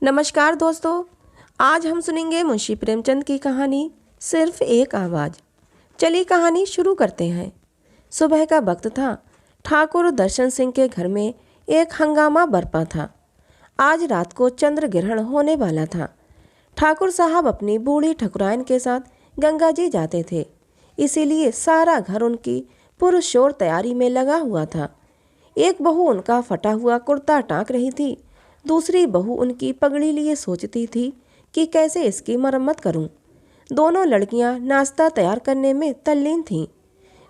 नमस्कार दोस्तों, आज हम सुनेंगे मुंशी प्रेमचंद की कहानी सिर्फ एक आवाज़। चलिए कहानी शुरू करते हैं। सुबह का वक्त था। ठाकुर दर्शन सिंह के घर में एक हंगामा बरपा था। आज रात को चंद्र ग्रहण होने वाला था। ठाकुर साहब अपनी बूढ़ी ठकुराइन के साथ गंगा जी जाते थे, इसीलिए सारा घर उनकी पुरशोर तैयारी में लगा हुआ था। एक बहू उनका फटा हुआ कुर्ता टाँक रही थी, दूसरी बहू उनकी पगड़ी लिए सोचती थी कि कैसे इसकी मरम्मत करूं। दोनों लड़कियां नाश्ता तैयार करने में तल्लीन थीं,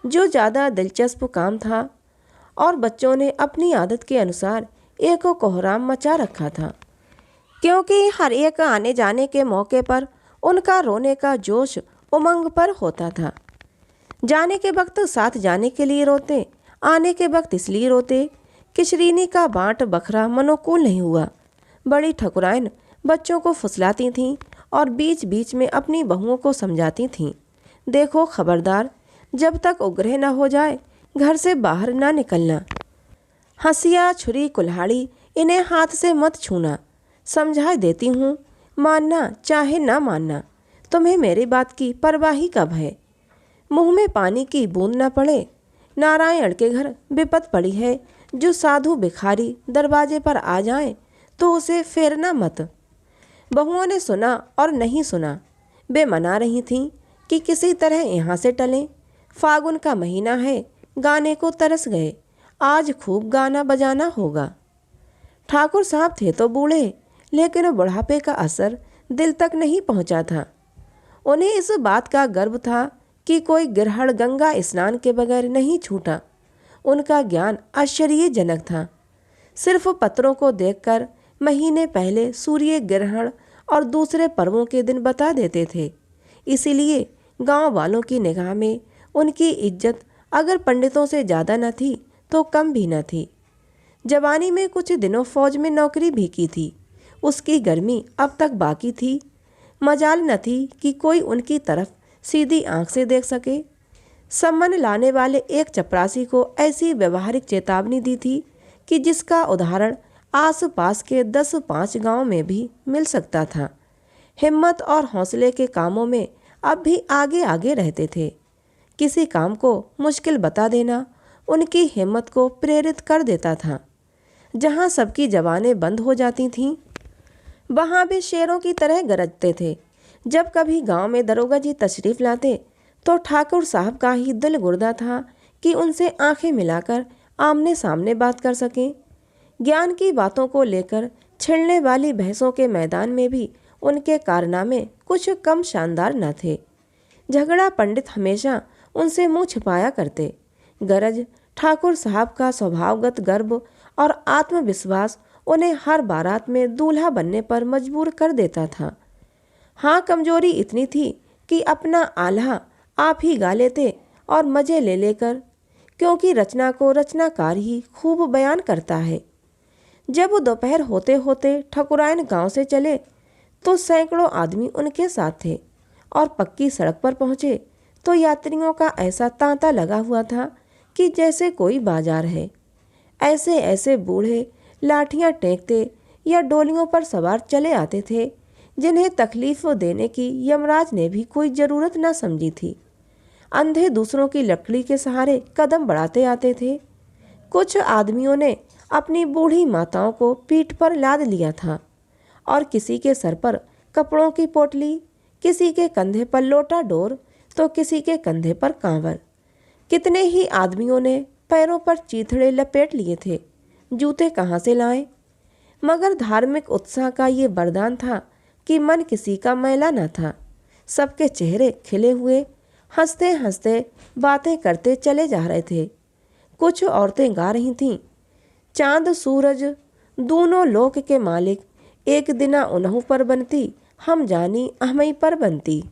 जो ज़्यादा दिलचस्प काम था, और बच्चों ने अपनी आदत के अनुसार एक कोहराम मचा रखा था, क्योंकि हर एक आने जाने के मौके पर उनका रोने का जोश उमंग पर होता था। जाने के वक्त साथ जाने के लिए रोते, आने के वक्त इसलिए रोते कि श्रीनी का बाँट बखरा मनोकूल नहीं हुआ। बड़ी ठकुराइन बच्चों को फुसलाती थीं और बीच बीच में अपनी बहुओं को समझाती थीं, देखो खबरदार, जब तक उग्रह न हो जाए घर से बाहर ना निकलना। हंसिया छुरी कुल्हाड़ी इन्हें हाथ से मत छूना, समझा देती हूँ, मानना चाहे ना मानना, तुम्हें मेरी बात की परवाह ही कब है। मुँह में पानी की बूंद न पड़े। नारायण के घर विपत पड़ी है, जो साधु भिखारी दरवाजे पर आ जाए तो उसे फेरना मत। बहुओं ने सुना और नहीं सुना। वे मना रही थीं कि किसी तरह यहाँ से टलें। फागुन का महीना है, गाने को तरस गए, आज खूब गाना बजाना होगा। ठाकुर साहब थे तो बूढ़े, लेकिन बुढ़ापे का असर दिल तक नहीं पहुँचा था। उन्हें इस बात का गर्व था कि कोई ग्रहण गंगा स्नान के बगैर नहीं छूटा। उनका ज्ञान आश्चर्यजनक था। सिर्फ पत्रों को देखकर महीने पहले सूर्य ग्रहण और दूसरे पर्वों के दिन बता देते थे। इसीलिए गांव वालों की निगाह में उनकी इज्जत अगर पंडितों से ज़्यादा न थी तो कम भी न थी। जवानी में कुछ दिनों फौज में नौकरी भी की थी, उसकी गर्मी अब तक बाकी थी। मजाल न थी कि कोई उनकी तरफ सीधी आंख से देख सके। सम्मान लाने वाले एक चपरासी को ऐसी व्यवहारिक चेतावनी दी थी कि जिसका उदाहरण आस पास के 10-5 गांव में भी मिल सकता था। हिम्मत और हौसले के कामों में अब भी आगे आगे रहते थे। किसी काम को मुश्किल बता देना उनकी हिम्मत को प्रेरित कर देता था। जहां सबकी जबानें बंद हो जाती थीं, वहां वे शेरों की तरह गरजते थे। जब कभी गांव में दरोगा जी तशरीफ लाते तो ठाकुर साहब का ही दिल गुर्दा था कि उनसे आंखें मिलाकर आमने सामने बात कर सकें। ज्ञान की बातों को लेकर छिड़ने वाली बहसों के मैदान में भी उनके कारनामे कुछ कम शानदार न थे। झगड़ा पंडित हमेशा उनसे मुंह छिपाया करते। गरज ठाकुर साहब का स्वभावगत गर्व और आत्मविश्वास उन्हें हर बारात में दूल्हा बनने पर मजबूर कर देता था। हाँ, कमजोरी इतनी थी कि अपना आल्हा आप ही गा लेते और मज़े ले लेकर, क्योंकि रचना को रचनाकार ही खूब बयान करता है। जब दोपहर होते होते ठकुराइन गांव से चले तो सैकड़ों आदमी उनके साथ थे, और पक्की सड़क पर पहुँचे तो यात्रियों का ऐसा तांता लगा हुआ था कि जैसे कोई बाजार है। ऐसे ऐसे बूढ़े लाठियाँ टेकते या डोलियों पर सवार चले आते थे जिन्हें तकलीफ देने की यमराज ने भी कोई ज़रूरत न समझी थी। अंधे दूसरों की लकड़ी के सहारे कदम बढ़ाते आते थे। कुछ आदमियों ने अपनी बूढ़ी माताओं को पीठ पर लाद लिया था, और किसी के सर पर कपड़ों की पोटली, किसी के कंधे पर लोटा डोर, तो किसी के कंधे पर कांवर। कितने ही आदमियों ने पैरों पर चीथड़े लपेट लिए थे। जूते कहाँ से लाएं? मगर धार्मिक उत्साह का ये वरदान था कि मन किसी का मैला न था। सबके चेहरे खिले हुए, हंसते हंसते बातें करते चले जा रहे थे। कुछ औरतें गा रही थीं, चांद सूरज दोनों लोक के मालिक, एक दिना उन्हों पर बनती, हम जानी हमई पर बनती।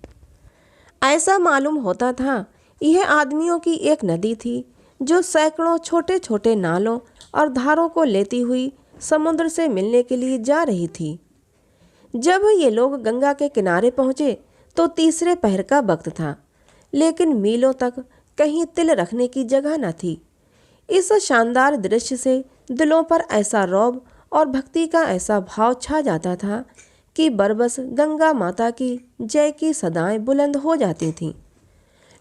ऐसा मालूम होता था यह आदमियों की एक नदी थी जो सैकड़ों छोटे छोटे नालों और धारों को लेती हुई समुद्र से मिलने के लिए जा रही थी। जब ये लोग गंगा के किनारे पहुँचे तो तीसरे पहर का वक्त था, लेकिन मीलों तक कहीं तिल रखने की जगह न थी। इस शानदार दृश्य से दिलों पर ऐसा रौब और भक्ति का ऐसा भाव छा जाता था कि बरबस गंगा माता की जय की सदाएं बुलंद हो जाती थीं।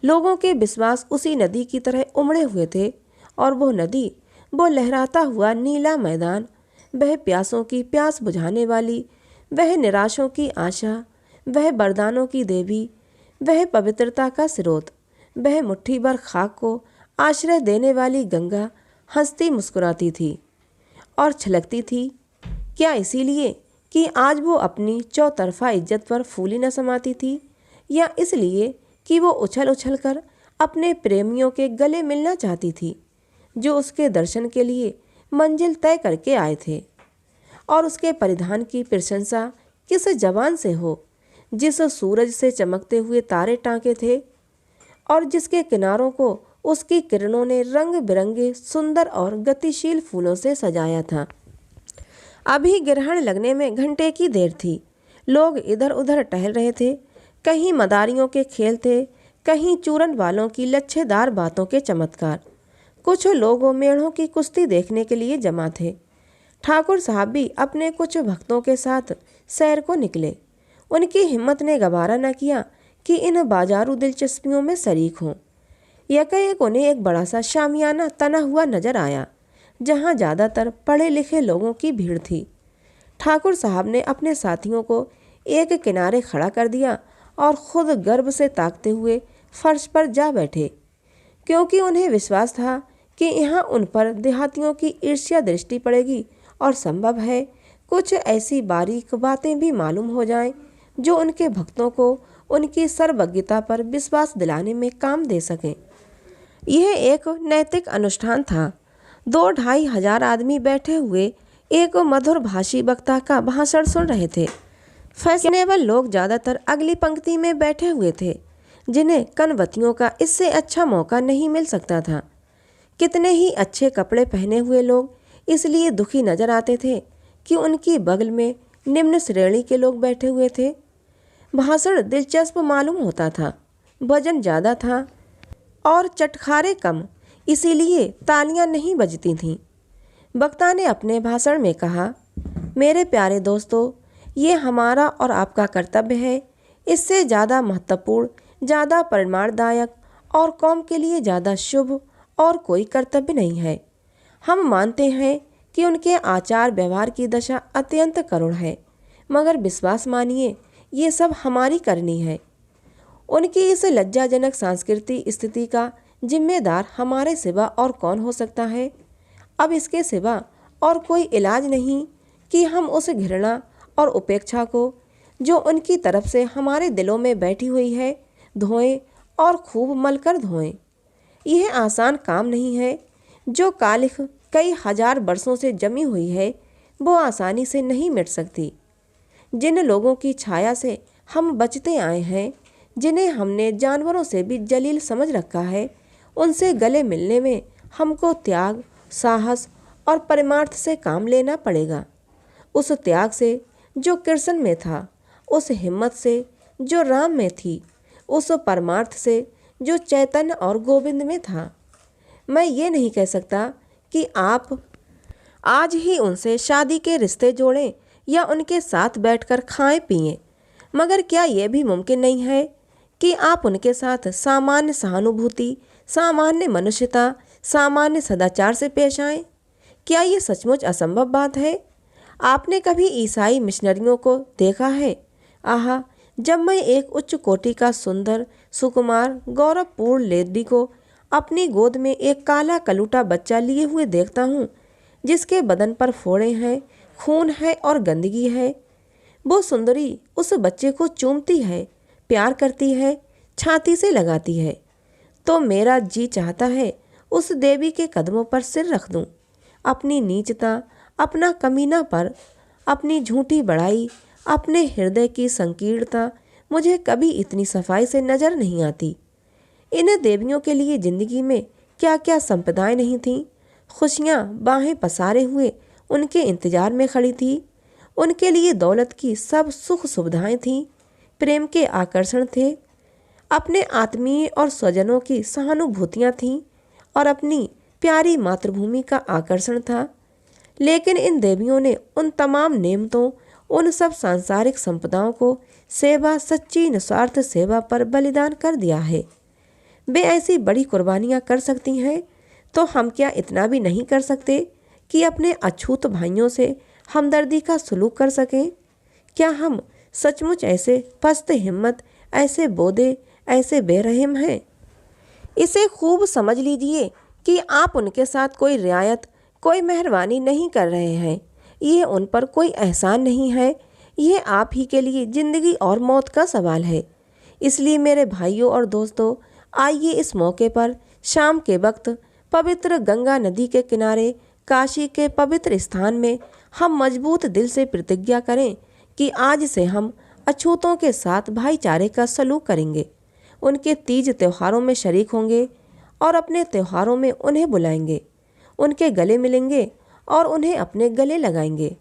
लोगों के विश्वास उसी नदी की तरह उमड़े हुए थे, और वो नदी, वो लहराता हुआ नीला मैदान, वह प्यासों की प्यास बुझाने वाली, वह निराशों की आशा, वह वरदानों की देवी, वह पवित्रता का स्रोत, वह मुट्ठी भर खाक को आश्रय देने वाली गंगा हंसती मुस्कुराती थी और छलकती थी। क्या इसीलिए कि आज वो अपनी चौतरफा इज्जत पर फूली न समाती थी, या इसलिए कि वो उछल उछल कर अपने प्रेमियों के गले मिलना चाहती थी, जो उसके दर्शन के लिए मंजिल तय करके आए थे? और उसके परिधान की प्रशंसा किस जवान से हो, जिस सूरज से चमकते हुए तारे टाँके थे और जिसके किनारों को उसकी किरणों ने रंग बिरंगे सुंदर और गतिशील फूलों से सजाया था। अभी ग्रहण लगने में घंटे की देर थी। लोग इधर उधर टहल रहे थे। कहीं मदारियों के खेल थे, कहीं चूरन वालों की लच्छेदार बातों के चमत्कार। कुछ लोगों मेढ़ों की कुश्ती देखने के लिए जमा थे। ठाकुर साहब भी अपने कुछ भक्तों के साथ सैर को निकले। उनकी हिम्मत ने गवारा न किया कि इन बाजारू दिलचस्पियों में शरीक हों। यकाएक उन्हें एक बड़ा सा शामियाना तना हुआ नजर आया, जहाँ ज़्यादातर पढ़े लिखे लोगों की भीड़ थी। ठाकुर साहब ने अपने साथियों को एक किनारे खड़ा कर दिया और खुद गर्व से ताकते हुए फर्श पर जा बैठे, क्योंकि उन्हें विश्वास था कि यहाँ उन पर देहातियों की ईर्ष्या दृष्टि पड़ेगी और संभव है कुछ ऐसी बारीक बातें भी मालूम हो जाएं जो उनके भक्तों को उनकी सर्वज्ञता पर विश्वास दिलाने में काम दे सकें। यह एक नैतिक अनुष्ठान था। 2-2.5 हजार आदमी बैठे हुए एक मधुर भाषी वक्ता का भाषण सुन रहे थे। फैशनेबल लोग ज़्यादातर अगली पंक्ति में बैठे हुए थे, जिन्हें कनवतियों का इससे अच्छा मौका नहीं मिल सकता था। कितने ही अच्छे कपड़े पहने हुए लोग इसलिए दुखी नजर आते थे कि उनकी बगल में निम्न श्रेणी के लोग बैठे हुए थे। भाषण दिलचस्प मालूम होता था, वजन ज़्यादा था और चटखारे कम, इसीलिए तालियां नहीं बजती थीं। वक्ता ने अपने भाषण में कहा, मेरे प्यारे दोस्तों, ये हमारा और आपका कर्तव्य है। इससे ज़्यादा महत्वपूर्ण, ज़्यादा परिणामदायक और कौम के लिए ज़्यादा शुभ और कोई कर्तव्य नहीं है। हम मानते हैं कि उनके आचार व्यवहार की दशा अत्यंत करुण है, मगर विश्वास मानिए, ये सब हमारी करनी है। उनकी इस लज्जाजनक सांस्कृतिक स्थिति का जिम्मेदार हमारे सिवा और कौन हो सकता है? अब इसके सिवा और कोई इलाज नहीं कि हम उस घृणा और उपेक्षा को जो उनकी तरफ से हमारे दिलों में बैठी हुई है, धोएं और खूब मलकर धोएं। यह आसान काम नहीं है। जो कालिख कई हजार वर्षों से जमी हुई है, वो आसानी से नहीं मिट सकती। जिन लोगों की छाया से हम बचते आए हैं, जिन्हें हमने जानवरों से भी जलील समझ रखा है, उनसे गले मिलने में हमको त्याग, साहस और परमार्थ से काम लेना पड़ेगा। उस त्याग से जो कृष्ण में था, उस हिम्मत से जो राम में थी, उस परमार्थ से जो चैतन्य और गोविंद में था। मैं ये नहीं कह सकता कि आप आज ही उनसे शादी के रिश्ते जोड़ें या उनके साथ बैठकर खाएं पिएं, मगर क्या यह भी मुमकिन नहीं है कि आप उनके साथ सामान्य सहानुभूति, सामान्य मनुष्यता, सामान्य सदाचार से पेश आएं? क्या ये सचमुच असंभव बात है? आपने कभी ईसाई मिशनरियों को देखा है? आहा, जब मैं एक उच्च कोटि का सुंदर, सुकुमार, गौरवपूर्ण लेडी को अपनी गोद में एक काला कलूटा बच्चा लिए हुए देखता हूँ, जिसके बदन पर फोड़े हैं, खून है और गंदगी है, वो सुंदरी उस बच्चे को चूमती है, प्यार करती है, छाती से लगाती है, तो मेरा जी चाहता है उस देवी के कदमों पर सिर रख दूं। अपनी नीचता, अपना कमीनापन, अपनी झूठी बड़ाई, अपने हृदय की संकीर्णता मुझे कभी इतनी सफाई से नजर नहीं आती। इन देवियों के लिए जिंदगी में क्या क्या संपदाएं नहीं थीं। खुशियाँ बाहें पसारे हुए उनके इंतजार में खड़ी थी। उनके लिए दौलत की सब सुख सुविधाएं थीं, प्रेम के आकर्षण थे, अपने आत्मीय और स्वजनों की सहानुभूतियाँ थीं और अपनी प्यारी मातृभूमि का आकर्षण था। लेकिन इन देवियों ने उन तमाम नेमतों, उन सब सांसारिक संपदाओं को सेवा, सच्ची निस्वार्थ सेवा पर बलिदान कर दिया है। वे ऐसी बड़ी कुर्बानियाँ कर सकती हैं, तो हम क्या इतना भी नहीं कर सकते कि अपने अछूत भाइयों से हमदर्दी का सलूक कर सकें? क्या हम सचमुच ऐसे पस्त हिम्मत, ऐसे बोदे, ऐसे बेरहम हैं? इसे खूब समझ लीजिए कि आप उनके साथ कोई रियायत, कोई मेहरबानी नहीं कर रहे हैं। ये उन पर कोई एहसान नहीं है, ये आप ही के लिए ज़िंदगी और मौत का सवाल है। इसलिए मेरे भाइयों और दोस्तों, आइए इस मौके पर शाम के वक्त पवित्र गंगा नदी के किनारे काशी के पवित्र स्थान में हम मजबूत दिल से प्रतिज्ञा करें कि आज से हम अछूतों के साथ भाईचारे का सलूक करेंगे, उनके तीज त्योहारों में शरीक होंगे और अपने त्योहारों में उन्हें बुलाएंगे, उनके गले मिलेंगे और उन्हें अपने गले लगाएंगे,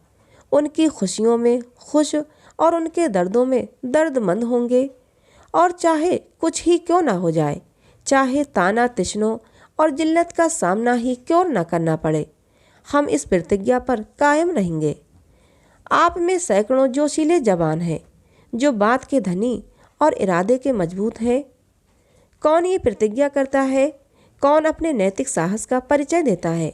उनकी खुशियों में खुश और उनके दर्दों में दर्दमंद होंगे। और चाहे कुछ ही क्यों ना हो जाए, चाहे ताना तिश्नों और जिल्लत का सामना ही क्यों न करना पड़े, हम इस प्रतिज्ञा पर कायम रहेंगे। आप में सैकड़ों जोशीले जवान हैं जो बात के धनी और इरादे के मजबूत हैं। कौन ये प्रतिज्ञा करता है, कौन अपने नैतिक साहस का परिचय देता है,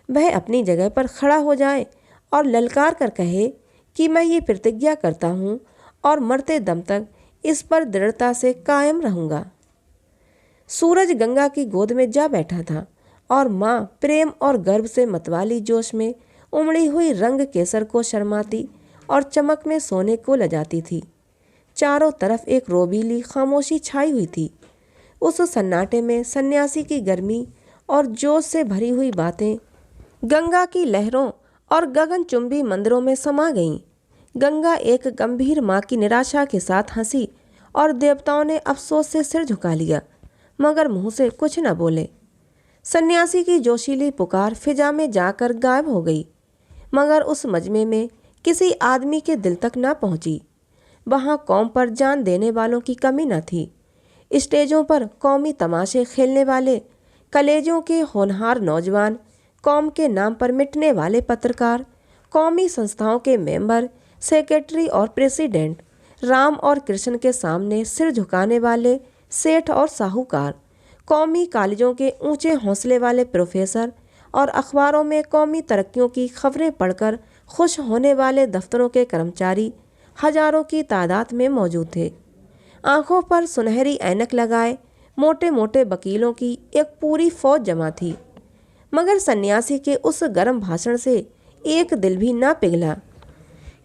वह अपनी जगह पर खड़ा हो जाए और ललकार कर कहे कि मैं ये प्रतिज्ञा करता हूँ और मरते दम तक इस पर दृढ़ता से कायम रहूँगा। सूरज गंगा की गोद में जा बैठा था और माँ प्रेम और गर्व से मतवाली जोश में उमड़ी हुई रंग केसर को शर्माती और चमक में सोने को लजाती थी। चारों तरफ एक रोबीली खामोशी छाई हुई थी। उस सन्नाटे में सन्यासी की गर्मी और जोश से भरी हुई बातें गंगा की लहरों और गगनचुंबी मंदिरों में समा गईं। गंगा एक गंभीर माँ की निराशा के साथ हंसी और देवताओं ने अफसोस से सिर झुका लिया, मगर मुंह से कुछ न बोले। सन्यासी की जोशीली पुकार फिजा में जाकर गायब हो गई, मगर उस मजमे में किसी आदमी के दिल तक न पहुंची। वहाँ कौम पर जान देने वालों की कमी न थी। स्टेजों पर कौमी तमाशे खेलने वाले, कलेजों के होनहार नौजवान, कौम के नाम पर मिटने वाले पत्रकार, कौमी संस्थाओं के मेंबर, सेक्रेटरी और प्रेसिडेंट, राम और कृष्ण के सामने सिर झुकाने वाले सेठ और साहूकार, कौमी कॉलेजों के ऊंचे हौसले वाले प्रोफेसर और अखबारों में कौमी तरक्कियों की खबरें पढ़कर खुश होने वाले दफ्तरों के कर्मचारी हजारों की तादाद में मौजूद थे। आंखों पर सुनहरी ऐनक लगाए मोटे मोटे वकीलों की एक पूरी फौज जमा थी, मगर सन्यासी के उस गर्म भाषण से एक दिल भी ना पिघला,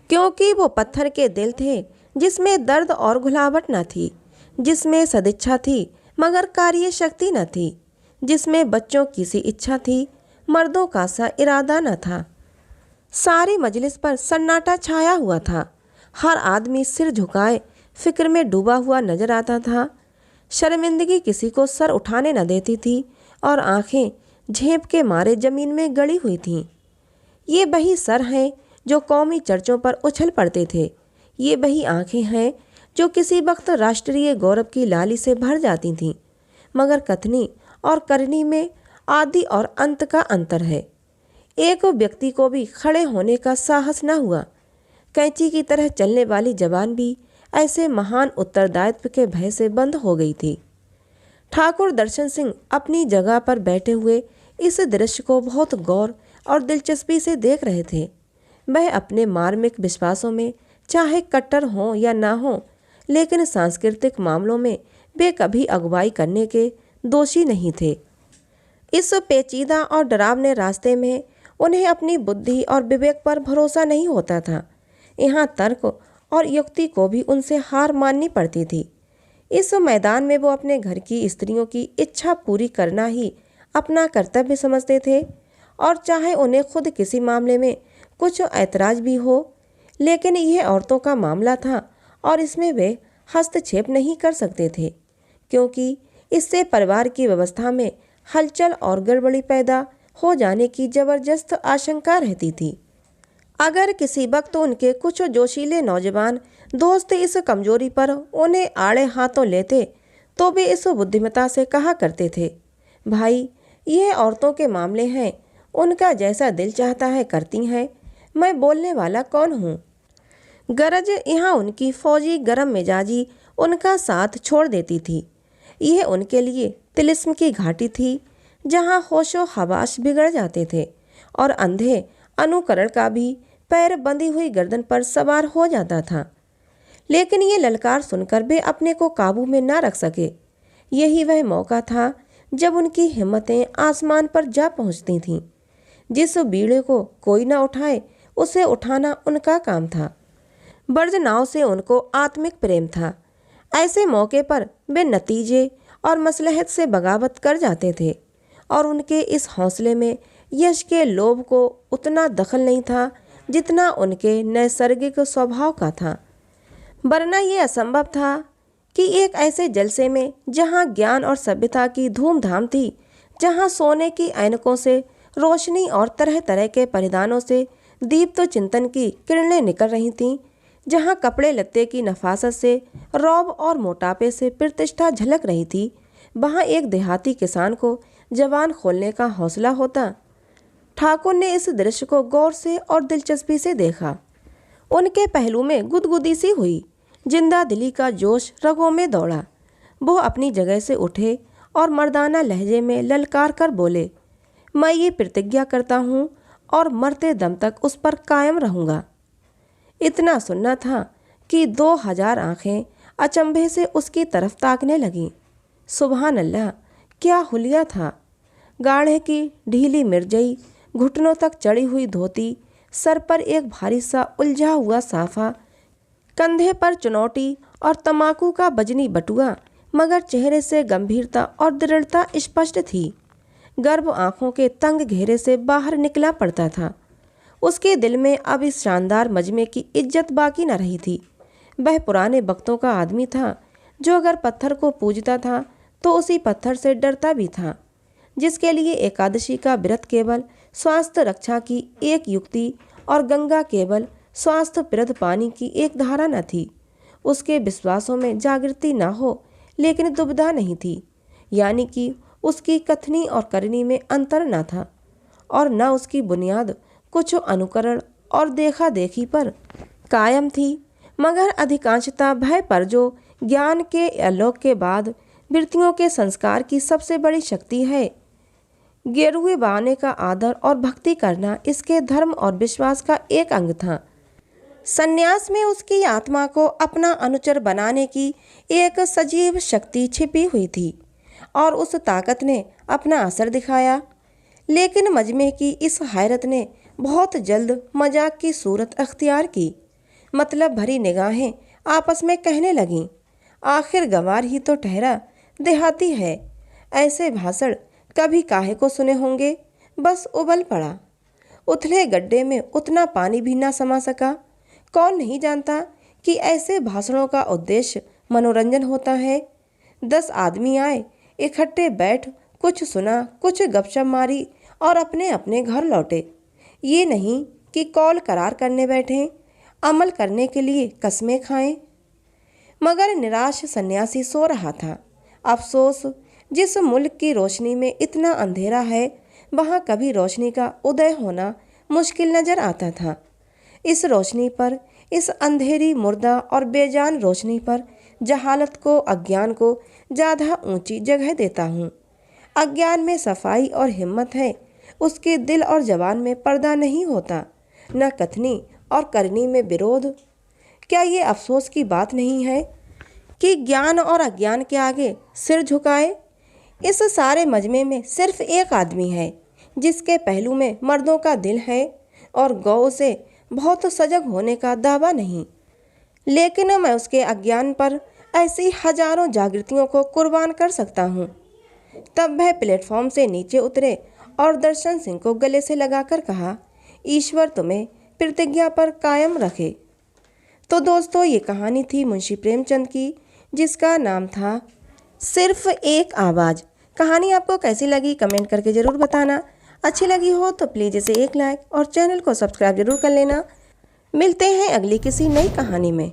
क्योंकि वो पत्थर के दिल थे जिसमें दर्द और घुलावट न थी, जिसमें सदिच्छा थी मगर कार्य शक्ति न थी, जिसमें बच्चों की सी इच्छा थी, मर्दों का सा इरादा न था। सारी मजलिस पर सन्नाटा छाया हुआ था। हर आदमी सिर झुकाए फिक्र में डूबा हुआ नजर आता था। शर्मिंदगी किसी को सर उठाने न देती थी और आंखें झेंप के मारे जमीन में गड़ी हुई थीं। ये वही सर हैं जो कौमी चर्चों पर उछल पड़ते थे। ये वही आंखें हैं जो किसी वक्त राष्ट्रीय गौरव की लाली से भर जाती थीं, मगर कथनी और करनी में आदि और अंत का अंतर है। एक व्यक्ति को भी खड़े होने का साहस न हुआ। कैंची की तरह चलने वाली जबान भी ऐसे महान उत्तरदायित्व के भय से बंद हो गई थी। ठाकुर दर्शन सिंह अपनी जगह पर बैठे हुए इस दृश्य को बहुत गौर और दिलचस्पी से देख रहे थे। वह अपने मार्मिक विश्वासों में चाहे कट्टर हों या ना हों, लेकिन सांस्कृतिक मामलों में वे कभी अगुवाई करने के दोषी नहीं थे। इस पेचीदा और डरावने रास्ते में उन्हें अपनी बुद्धि और विवेक पर भरोसा नहीं होता था। यहाँ तर्क और युक्ति को भी उनसे हार माननी पड़ती थी। इस मैदान में वो अपने घर की स्त्रियों की इच्छा पूरी करना ही अपना कर्तव्य समझते थे, और चाहे उन्हें खुद किसी मामले में कुछ ऐतराज भी हो, लेकिन यह औरतों का मामला था और इसमें वे हस्तक्षेप नहीं कर सकते थे, क्योंकि इससे परिवार की व्यवस्था में हलचल और गड़बड़ी पैदा हो जाने की जबरदस्त आशंका रहती थी। अगर किसी वक्त उनके कुछ जोशीले नौजवान दोस्त इस कमजोरी पर उन्हें आड़े हाथों लेते, तो वे इस बुद्धिमत्ता से कहा करते थे, भाई ये औरतों के मामले हैं, उनका जैसा दिल चाहता है करती हैं। मैं बोलने वाला कौन हूँ। गरज यहाँ उनकी फौजी गरम मिजाजी उनका साथ छोड़ देती थी। यह उनके लिए तिलिस्म की घाटी थी, जहाँ होशो हवास बिगड़ जाते थे और अंधे अनुकरण का भी पैर बंधी हुई गर्दन पर सवार हो जाता था। लेकिन ये ललकार सुनकर वे अपने को काबू में ना रख सके। यही वह मौका था जब उनकी हिम्मतें आसमान पर जा पहुंचती थीं। जिस बीड़े को कोई ना उठाए उसे उठाना उनका काम था। बर्ज नाव से उनको आत्मिक प्रेम था। ऐसे मौके पर वे नतीजे और मसलहत से बगावत कर जाते थे और उनके इस हौसले में यश के लोभ को उतना दखल नहीं था जितना उनके नैसर्गिक स्वभाव का था। वरना ये असंभव था कि एक ऐसे जलसे में जहाँ ज्ञान और सभ्यता की धूमधाम थी, जहाँ सोने की ऐनकों से रोशनी और तरह तरह के परिधानों से दीप्त चिंतन की किरणें निकल रही थीं, जहाँ कपड़े लत्ते की नफासत से रौब और मोटापे से प्रतिष्ठा झलक रही थी, वहाँ एक देहाती किसान को जवान खोलने का हौसला होता। ठाकुर ने इस दृश्य को गौर से और दिलचस्पी से देखा। उनके पहलू में गुदगुदी सी हुई, जिंदा दिली का जोश रगों में दौड़ा। वो अपनी जगह से उठे और मर्दाना लहजे में ललकार कर बोले, मैं ये प्रतिज्ञा करता हूँ और मरते दम तक उस पर कायम रहूँगा। इतना सुनना था कि 2000 आंखें अचंभे से उसकी तरफ ताकने लगीं। सुभान अल्लाह, क्या हुलिया था। गाढ़े की ढीली मिर्जई, घुटनों तक चढ़ी हुई धोती, सर पर एक भारी सा उलझा हुआ साफा, कंधे पर चुनौटी और तमाकू का बजनी बटुआ, मगर चेहरे से गंभीरता और दृढ़ता स्पष्ट थी। गर्भ आंखों के तंग घेरे से बाहर निकला पड़ता था। उसके दिल में अब इस शानदार मजमे की इज्जत बाकी न रही थी। वह पुराने वक्तों का आदमी था, जो अगर पत्थर को पूजता था तो उसी पत्थर से डरता भी था, जिसके लिए एकादशी का व्रत केवल स्वास्थ्य रक्षा की एक युक्ति और गंगा केवल स्वास्थ्यप्रद पानी की एक धारा न थी। उसके विश्वासों में जागृति न हो, लेकिन दुविधा नहीं थी, यानी कि उसकी कथनी और करनी में अंतर न था, और न उसकी बुनियाद कुछ अनुकरण और देखा देखी पर कायम थी, मगर अधिकांशता भय पर, जो ज्ञान के आलोक के बाद वृत्तियों के संस्कार की सबसे बड़ी शक्ति है। गेरुए बहाने का आदर और भक्ति करना इसके धर्म और विश्वास का एक अंग था। संन्यास में उसकी आत्मा को अपना अनुचर बनाने की एक सजीव शक्ति छिपी हुई थी और उस ताकत ने अपना असर दिखाया। लेकिन मजमे की इस हैरत ने बहुत जल्द मजाक की सूरत अख्तियार की। मतलब भरी निगाहें आपस में कहने लगीं, आखिर गंवार ही तो ठहरा, देहाती है। ऐसे भाषण कभी काहे को सुने होंगे। बस उबल पड़ा। उथले गड्ढे में उतना पानी भी ना समा सका। कौन नहीं जानता कि ऐसे भाषणों का उद्देश्य मनोरंजन होता है। 10 आदमी आए, इकट्ठे बैठ कुछ सुना, कुछ गपशप मारी और अपने अपने घर लौटे। ये नहीं कि कौल करार करने बैठें, अमल करने के लिए कस्में खाएं। मगर निराश सन्यासी सो रहा था। अफसोस, जिस मुल्क की रोशनी में इतना अंधेरा है, वहाँ कभी रोशनी का उदय होना मुश्किल नजर आता था। इस रोशनी पर, इस अंधेरी मुर्दा और बेजान रोशनी पर जहालत को, अज्ञान को ज़्यादा ऊंची जगह देता हूँ। अज्ञान में सफाई और हिम्मत है, उसके दिल और जबान में पर्दा नहीं होता, न कथनी और करनी में विरोध। क्या ये अफसोस की बात नहीं है कि ज्ञान और अज्ञान के आगे सिर झुकाए? इस सारे मजमे में सिर्फ एक आदमी है जिसके पहलू में मर्दों का दिल है और गौ से बहुत सजग होने का दावा नहीं। लेकिन मैं उसके अज्ञान पर ऐसी हजारों जागृतियों को कुर्बान कर सकता हूँ। तब वह प्लेटफॉर्म से नीचे उतरे और दर्शन सिंह को गले से लगाकर कहा, ईश्वर तुम्हें प्रतिज्ञा पर कायम रखे। तो दोस्तों, ये कहानी थी मुंशी प्रेमचंद की, जिसका नाम था सिर्फ एक आवाज़। कहानी आपको कैसी लगी कमेंट करके ज़रूर बताना। अच्छी लगी हो तो प्लीज़ इसे एक लाइक और चैनल को सब्सक्राइब जरूर कर लेना। मिलते हैं अगली किसी नई कहानी में।